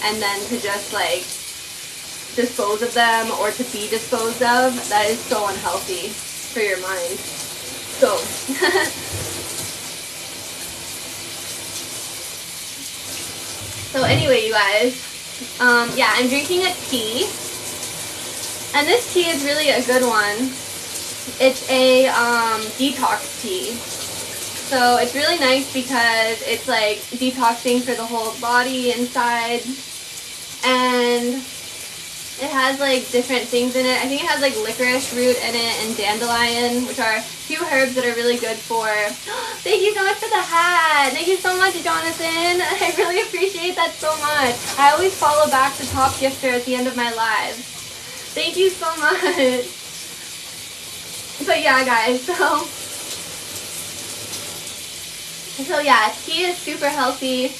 and then to just like dispose of them or to be disposed of, that is so unhealthy for your mind. So so anyway, you guys, yeah, I'm drinking a tea, and this tea is really a good one. It's a detox tea. So it's really nice because it's like detoxing for the whole body inside, and it has like different things in it. I think it has like licorice root in it and dandelion, which are two herbs that are really good for... Thank you so much for the hat. Thank you so much, Jonathan. I really appreciate that so much. I always follow back the top gifter at the end of my lives. Thank you so much. But yeah, guys, so yeah, tea is super healthy,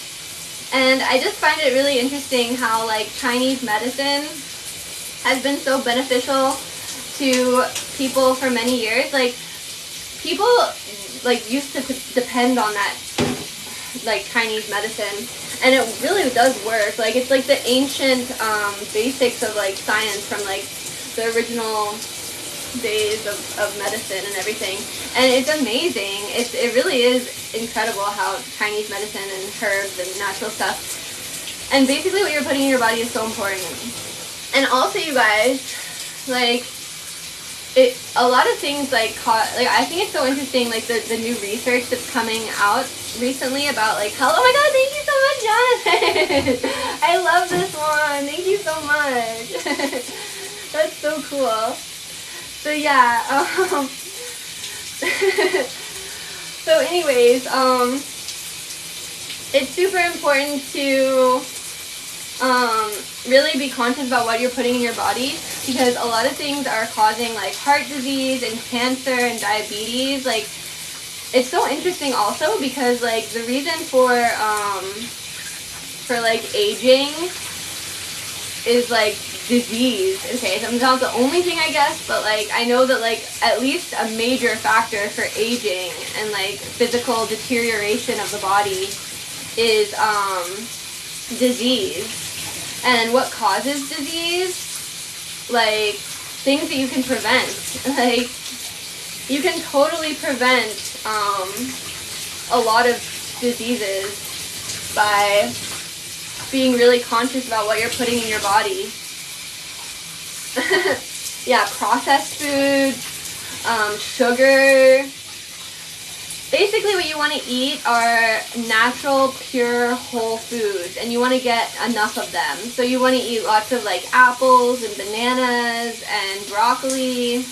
and I just find it really interesting how like Chinese medicine has been so beneficial to people for many years. Like, people like used to depend on that like Chinese medicine, and it really does work. Like, it's like the ancient basics of like science from like the original days of medicine and everything, and it's amazing. It really is incredible how Chinese medicine and herbs and natural stuff, and basically what you're putting in your body is so important. And also, you guys, like, a lot of things like I think it's so interesting, like the new research that's coming out recently about like health. Oh my god, thank you so much, Jonathan. I love this one. Thank you so much. That's so cool. So yeah, so anyways, it's super important to really be conscious about what you're putting in your body, because a lot of things are causing like heart disease and cancer and diabetes. Like, it's so interesting also because like the reason for like aging is like disease. Okay, so it's not the only thing, I guess, but like I know that like at least a major factor for aging and like physical deterioration of the body is disease. And what causes disease? Like, things that you can prevent. Like, you can totally prevent a lot of diseases by being really conscious about what you're putting in your body. Yeah, processed foods, sugar. Basically what you want to eat are natural, pure, whole foods, and you want to get enough of them. So you want to eat lots of like apples and bananas and broccoli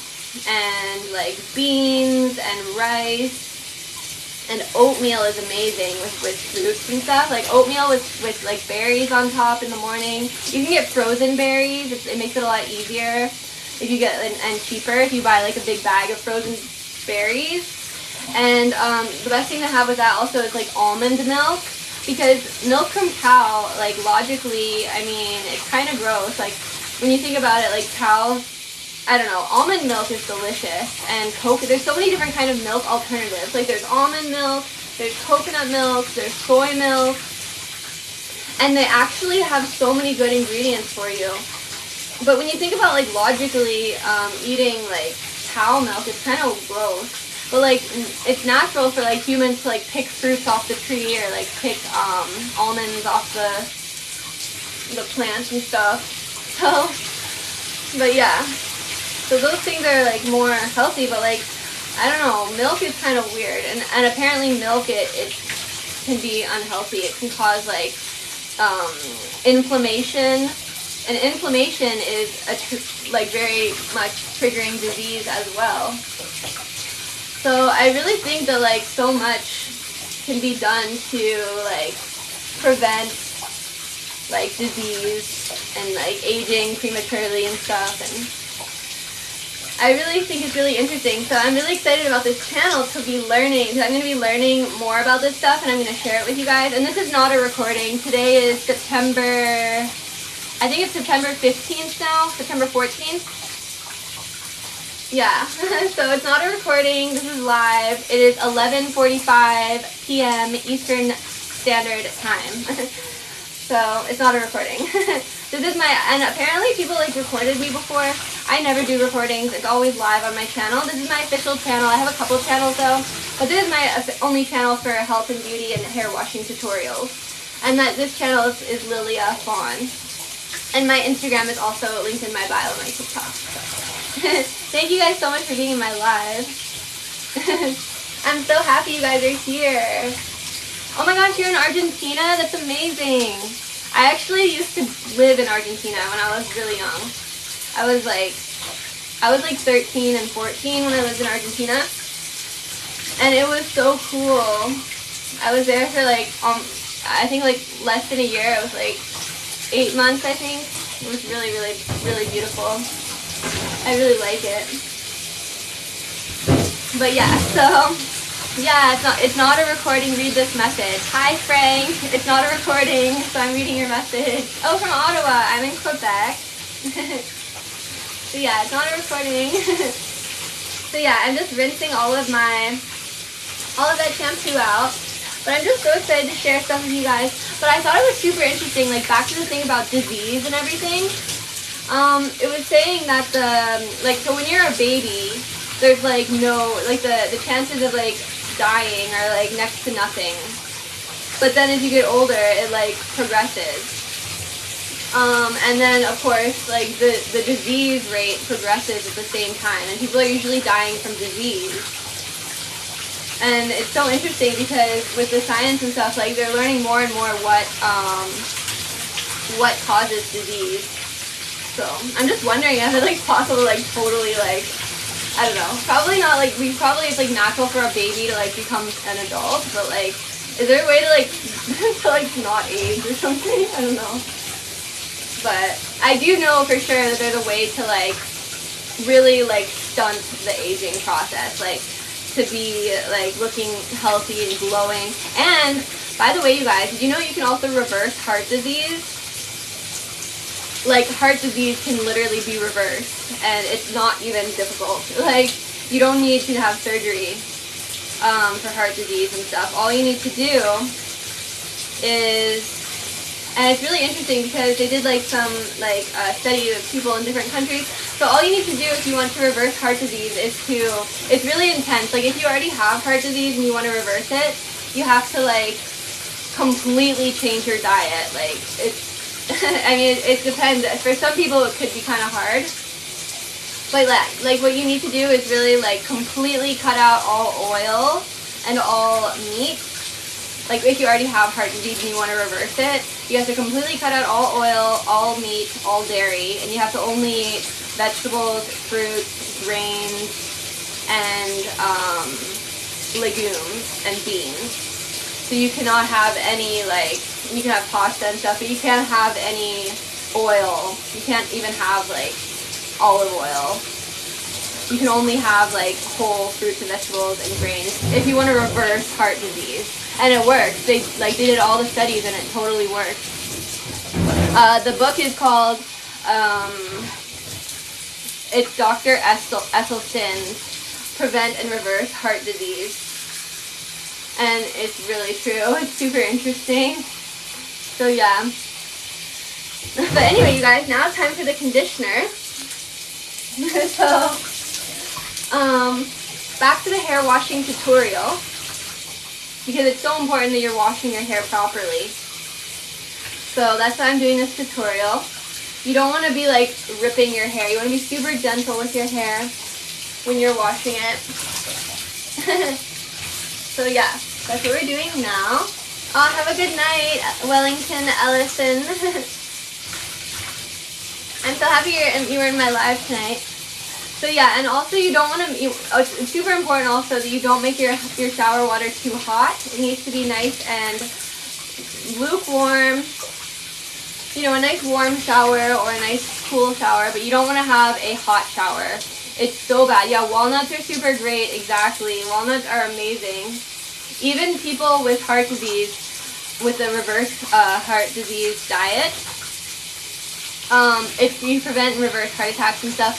and like beans and rice. And oatmeal is amazing with fruits and stuff. Like oatmeal with like berries on top in the morning. You can get frozen berries. It makes it a lot easier if you get, and cheaper if you buy like a big bag of frozen berries. And the best thing to have with that also is like almond milk, because milk from cow, like logically, I mean, it's kind of gross. Like when you think about it, like cows, I don't know, almond milk is delicious, and there's so many different kind of milk alternatives. Like there's almond milk, there's coconut milk, there's soy milk, and they actually have so many good ingredients for you. But when you think about like logically eating like cow milk, it's kind of gross. But like it's natural for like humans to like pick fruits off the tree or like pick almonds off the plants and stuff. So, but yeah. So those things are like more healthy, but like, I don't know, milk is kind of weird, and apparently milk it can be unhealthy. It can cause like inflammation, and inflammation is like very much triggering disease as well. So I really think that like so much can be done to like prevent like disease and like aging prematurely and stuff, and I really think it's really interesting. So I'm really excited about this channel to be learning, because I'm going to be learning more about this stuff, and I'm going to share it with you guys. And this is not a recording. Today is September 15th now, September 14th. Yeah, so it's not a recording. This is live. It is 11:45 p.m. Eastern Standard Time. So it's not a recording. This is my, and apparently people like recorded me before. I never do recordings. It's always live on my channel. This is my official channel. I have a couple of channels though, but this is my only channel for health and beauty and hair washing tutorials. And this channel is Lilia Fawn. And my Instagram is also linked in my bio and my TikTok. So. Thank you guys so much for being in my live. I'm so happy you guys are here. Oh my gosh, you're in Argentina? That's amazing. I actually used to live in Argentina when I was really young. I was like 13 and 14 when I lived in Argentina. And it was so cool. I was there for like, I think like less than a year. It was like 8 months, I think. It was really, really, really beautiful. I really like it. But yeah, so yeah, it's not a recording. Read this message. Hi Frank. It's not a recording, so I'm reading your message. Oh, from Ottawa. I'm in Quebec. So yeah, it's not a recording. So yeah, I'm just rinsing all of that shampoo out. But I'm just so excited to share stuff with you guys. But I thought it was super interesting, like back to the thing about disease and everything. It was saying that so when you're a baby, there's like no, like the chances of like dying are like next to nothing. But then as you get older, it like progresses. And then of course, like the disease rate progresses at the same time, and people are usually dying from disease. And it's so interesting because with the science and stuff, like they're learning more and more what causes disease. So I'm just wondering if it's like possible, like totally like, I don't know, probably not like, it's like natural for a baby to like become an adult, but like, is there a way to like, to like not age or something? I don't know. But I do know for sure that there's a way to like, really like stunt the aging process, like to be like looking healthy and glowing. And by the way, you guys, did you know you can also reverse heart disease? Like heart disease can literally be reversed, and it's not even difficult. Like you don't need to have surgery for heart disease and stuff. All you need to do is, and it's really interesting because they did like some like study of people in different countries. So all you need to do if you want to reverse heart disease is it's really intense. Like if you already have heart disease and you want to reverse it, you have to like completely change your diet. Like it's, I mean, it depends. For some people it could be kind of hard. But like what you need to do is really like completely cut out all oil and all meat. Like if you already have heart disease and you want to reverse it, you have to completely cut out all oil, all meat, all dairy, and you have to only eat vegetables, fruits, grains, and legumes and beans. So you cannot have any like, you can have pasta and stuff, but you can't have any oil. You can't even have like olive oil. You can only have like whole fruits and vegetables and grains if you want to reverse heart disease. And it works. They did all the studies and it totally works. The book is called, it's Dr. Esselstyn's Prevent and Reverse Heart Disease. And it's really true. It's super interesting. So yeah. But anyway, you guys, now it's time for the conditioner. So, back to the hair washing tutorial. Because it's so important that you're washing your hair properly. So that's why I'm doing this tutorial. You don't want to be like ripping your hair. You want to be super gentle with your hair when you're washing it. So yeah, that's what we're doing now. Oh, have a good night, Wellington Ellison. I'm so happy you were in my live tonight. So yeah, and also you don't want to, it's super important also that you don't make your shower water too hot. It needs to be nice and lukewarm. You know, a nice warm shower or a nice cool shower, but you don't want to have a hot shower. It's so bad. Yeah, walnuts are super great, exactly. Walnuts are amazing. Even people with heart disease, with the reverse heart disease diet, if you prevent and reverse heart attacks and stuff,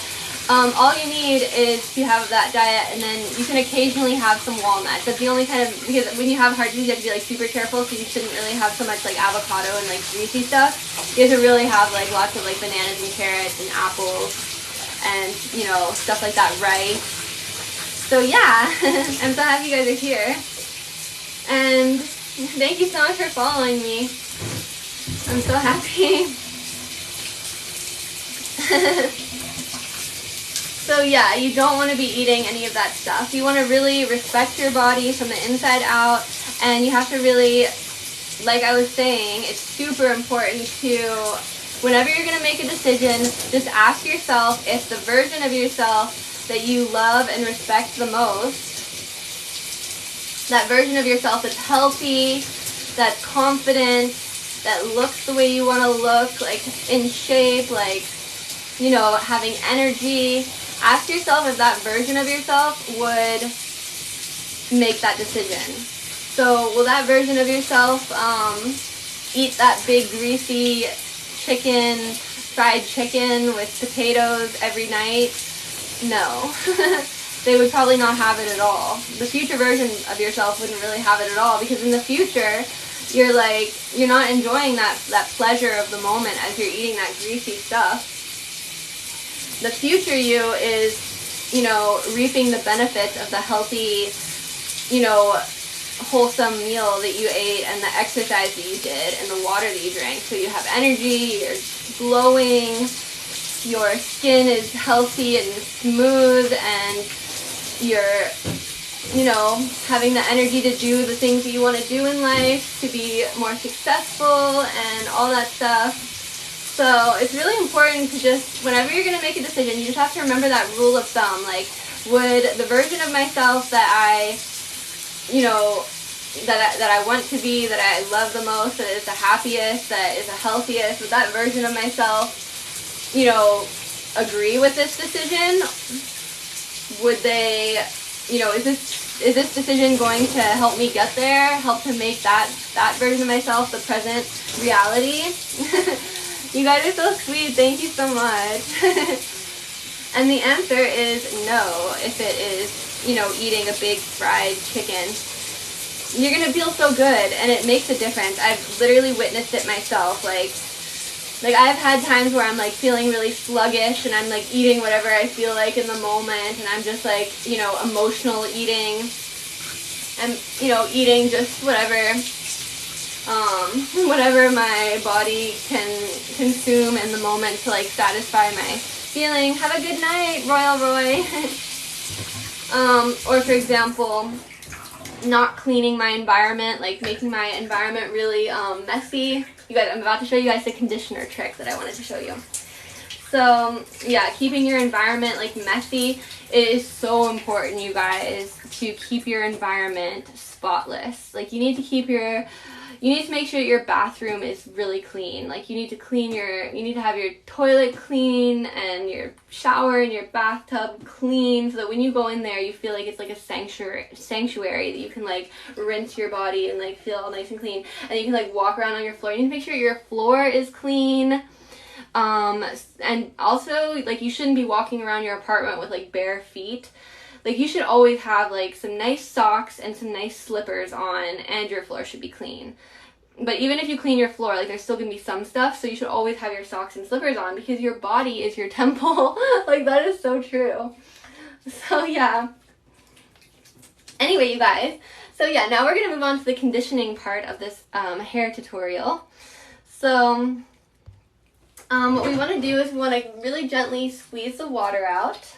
all you need is to have that diet, and then you can occasionally have some walnuts. That's the only kind of, because when you have heart disease, you have to be like super careful, so you shouldn't really have so much like avocado and like greasy stuff. You have to really have like lots of like bananas and carrots and apples and, you know, stuff like that, rice. So yeah, I'm so happy you guys are here. And thank you so much for following me. I'm so happy. So yeah, you don't want to be eating any of that stuff. You want to really respect your body from the inside out, and you have to really, like I was saying, it's super important to, whenever you're going to make a decision, just ask yourself if the version of yourself that you love and respect the most, that version of yourself that's healthy, that's confident, that looks the way you want to look, like in shape, like, you know, having energy. Ask yourself if that version of yourself would make that decision. So will that version of yourself eat that big greasy chicken, fried chicken with potatoes every night? No. They would probably not have it at all. The future version of yourself wouldn't really have it at all, because in the future, you're not enjoying that pleasure of the moment as you're eating that greasy stuff. The future you is, you know, reaping the benefits of the healthy, you know, wholesome meal that you ate and the exercise that you did and the water that you drank. So you have energy, you're glowing, your skin is healthy and smooth, and you're, you know, having the energy to do the things that you want to do in life, to be more successful and all that stuff. So it's really important to just, whenever you're going to make a decision, you just have to remember that rule of thumb. Like, would the version of myself that I, you know, that I want to be, that I love the most, that is the happiest, that is the healthiest, would that version of myself, you know, agree with this decision? Would they, you know, is this decision going to help me get there, help to make that version of myself the present reality? You guys are so sweet. Thank you so much. And the answer is no. If it is, you know, eating a big fried chicken, you're going to feel so good, and it makes a difference. I've literally witnessed it myself. Like I've had times where I'm like feeling really sluggish, and I'm like eating whatever I feel like in the moment, and I'm just like, you know, emotional eating. I'm, you know, eating just whatever my body can consume in the moment to like satisfy my feeling. Have a good night, Royal Roy. Or for example, not cleaning my environment, like making my environment really messy. You guys, I'm about to show you guys the conditioner trick that I wanted to show you. So yeah, keeping your environment like messy is so important, you guys, to keep your environment spotless. Like you need to make sure your bathroom is really clean. Like you need to have your toilet clean and your shower and your bathtub clean, so that when you go in there, you feel like it's like a sanctuary that you can like rinse your body and like feel all nice and clean. And you can like walk around on your floor. You need to make sure your floor is clean. And also, like, you shouldn't be walking around your apartment with like bare feet. Like you should always have like some nice socks and some nice slippers on, and your floor should be clean. But even if you clean your floor, like there's still gonna be some stuff, so you should always have your socks and slippers on, because your body is your temple. Like that is so true. So yeah. Anyway, you guys. So yeah, now we're gonna move on to the conditioning part of this hair tutorial. So what we want to do is we want to really gently squeeze the water out.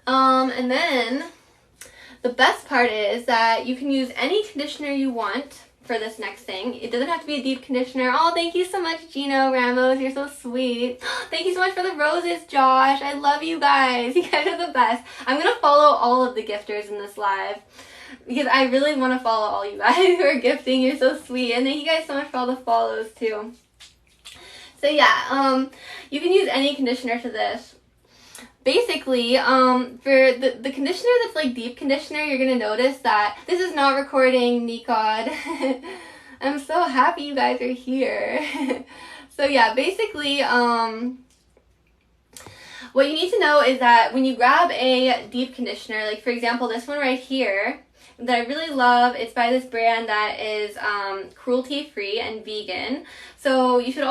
And then the best part is that you can use any conditioner you want for this next thing. It doesn't have to be a deep conditioner. Oh, thank you so much, Gino Ramos. You're so sweet. Thank you so much for the roses, Josh. I love you guys. You guys are the best. I'm going to follow all of the gifters in this live, because I really want to follow all you guys who are gifting. You're so sweet. And thank you guys so much for all the follows, too. So yeah, you can use any conditioner for this. Basically, for the conditioner that's like deep conditioner, you're going to notice that this is not recording, Nikod. I'm so happy you guys are here. So yeah, basically, What you need to know is that when you grab a deep conditioner, like for example this one right here that I really love, it's by this brand that is cruelty free and vegan, so you should